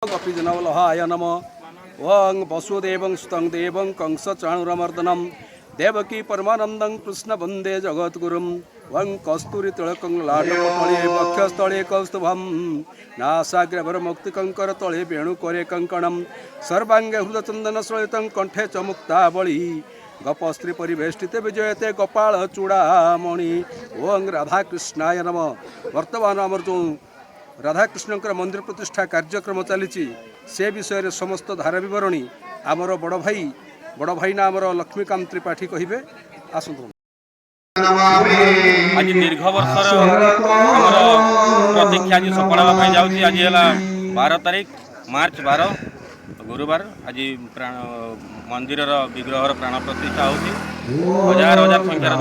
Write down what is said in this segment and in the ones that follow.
कपिजनवलहाय नम वं वसुदेवं सुतं देवं कंसचाणूरमर्दनं देवकी परमानन्दं कृष्ण वन्दे जगद्गुरुं वं कस्तूरितिलकं लाटकफले वक्षस्थले कौस्तुभं नासाग्रभरमुक्तिकङ्करतले वेणुकरे कङ्कणं सर्वाङ्गे हृदचन्दनसलितं कंठे च मुक्तावळी गपस्त्री परिवेष्टिते विजयते गोपाल चूड़ामणि ओं राधाकृष्णाय नम। वर्तमान आमर जो राधाकृष्ण मंदिर प्रतिष्ठा कार्यक्रम चली से विषय रे समस्त धारा बरणी आमर बड़ भाई ना आमर लक्ष्मीकांत त्रिपाठी कहे आसत। आज दीर्घ वर्षर प्रतीक्षा आज सफल होगा जाऊँगी। आज है 12 तारीख मार्च 12 गुरुवार। आज मंदिर विग्रह प्राण प्रतिष्ठा होती हजार हजार संख्यार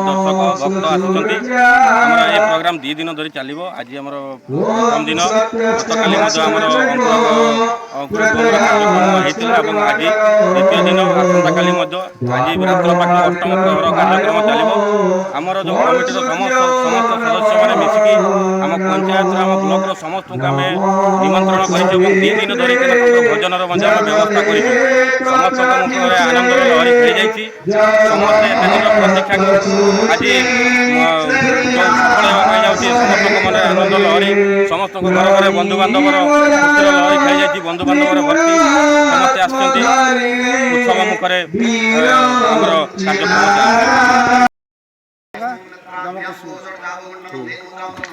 दर्शक भक्त आसुँच। ये प्रोग्राम 2 दिन धरी चलो। आज आम प्रथम दिन गतकाली कार्यक्रम होता आज द्वितीय दिन आसंता काली आज रात्र पाठी अष्टम प्रहर कार्यक्रम चलो। आमर जो कमिटर समस्त सदस्य मैंने मिसिकी आम पंचायत आम ब्लॉक समस्त को आम निमंत्रण कर 2 दिन धरिक भोजन व्यवस्था कर समस्त आनंद लहरी खेली जाती। समस्ते प्रतीक्षा आज सफल होगा जाऊँगी। समस्त मन आनंद लहरी समस्त घर घर बंधु बांधव लहरी खेली जाती। बंधु बांधव भर्ती समस्ते आसुच्च मुखर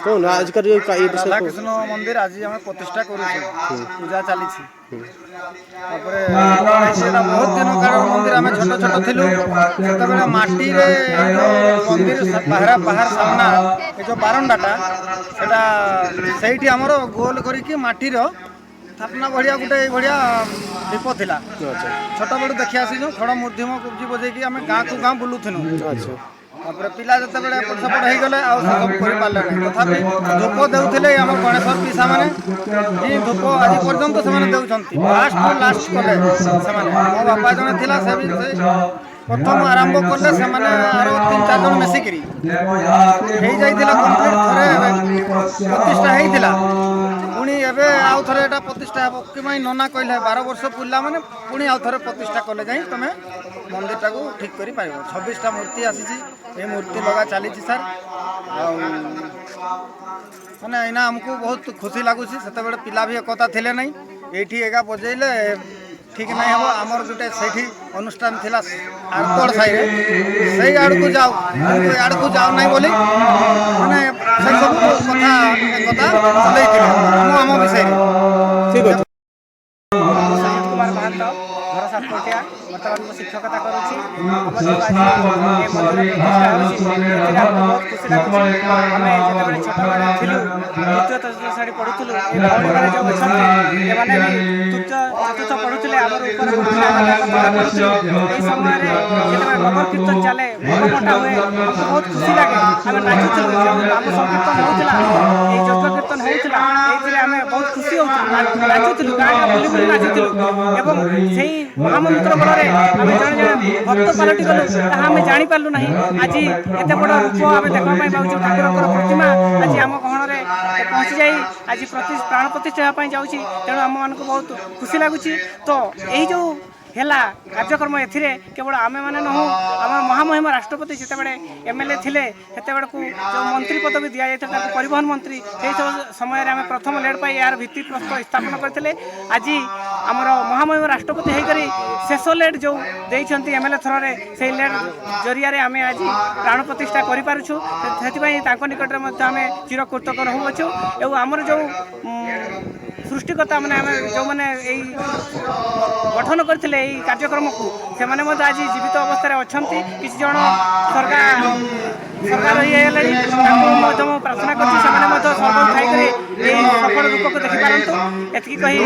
कार्यक्रम राधाकृष्ण मंदिर आज आम प्रतिष्ठा करूँ पूजा चली बहुत दिन काल मंदिर आम छोट छोट थिलु से माटी रे मंदिर बाहर सामना ये जो बारंडाटा से आमर गोल करके माटीर स्थापना बढ़िया गोटे बढ़िया दीप थिला छोट बड़ू देखी आसीनु खड़ मध्यम कुब्जी बजेकी आम गाँ को गाँ बुलूथुनु। पिला जो एपट सेपट हो गले आपारे तथापि धूप देते आम गणेश्वर पीसा मैंने धूप आज पर्यंत से दे लास्ट कले मो बापा जड़े थिला से प्रथम आरंभ कले से आर 3-4 जन मिसिकी कम्प्लीट थे प्रतिष्ठा होता पुणी एवं आउ थे यहाँ प्रतिष्ठा हे कि नना कहले 12 वर्ष पुरला मैंने पुणी आउ थे प्रतिष्ठा कले जाए तुम मंदिर टाक ठीक कर 26टा मूर्ति आसी ये मूर्ति लगा चली सर मैंने इना आमको बहुत खुशी लगुच से पिला भी एकता थे ना ये एगा बजेले ठीक नहीं हम आमर गोटे से अनुष्ठान थिला आरतड़ साई से आड़ को जाओ आड़ को जाओ नहीं बोली मैंने से सब कथा एकता चल आम विषय ठीक है। कुमार महांत घर सातकोटिया बर्तमान शिक्षकता करुँची बहुत खुशी लगुच। आम जो छोट बड़े थिलु तृतीय चतुर्थ श्रेणी पढ़ुलु भौणी जो अच्छे चतुर्थ पढ़ुले आम समय नगर कीर्तन चले भल बंटा हुए बहुत खुशी लगे। आम नाचुलु जो नाम संकीर्तन होता ये यज्ञ कीर्तन होता ये आम बहुत खुशी नाचुलु गाँ गाँ बुली बुली नाचुलु एवं से महामंत्र बल आम जड़े जड़े भक्त पलटि गलु आम जापारू ना। आज एत बड़ रूप आम देखा पाऊँ ठाकुर प्रतिमा आज आम गहन में पहुँची जाए आज प्राण प्रतिष्ठा जाऊँगी तेणु आम मान बहुत खुशी लगुच। तो यही जो हेला कार्यक्रम ए केवल आम मैंने नहु आम महामहिम राष्ट्रपति जितेबाला एमएलए थे को जो मंत्री पदवी दि जाता परिवहन मंत्री से समय आम प्रथम लेड पाई यार भित्ति प्रस्तर स्थापन करते। आज आमर महामहिम राष्ट्रपति होकर शेष लेड जो देते एमएलए थर से लेड जरिया आम आज प्राण प्रतिष्ठा करूँ से निकट में आम चिरकृतज्ञ रहूँ। एवं आमर जो सृष्टिकर्ता मैंने जो मैंने गठन करते कार्यक्रम को से आज जीवित अवस्था अच्छा किसी जन सरकार ये प्रार्थना कर सर्व खाई सफल रूप को देखिपारत एति कही।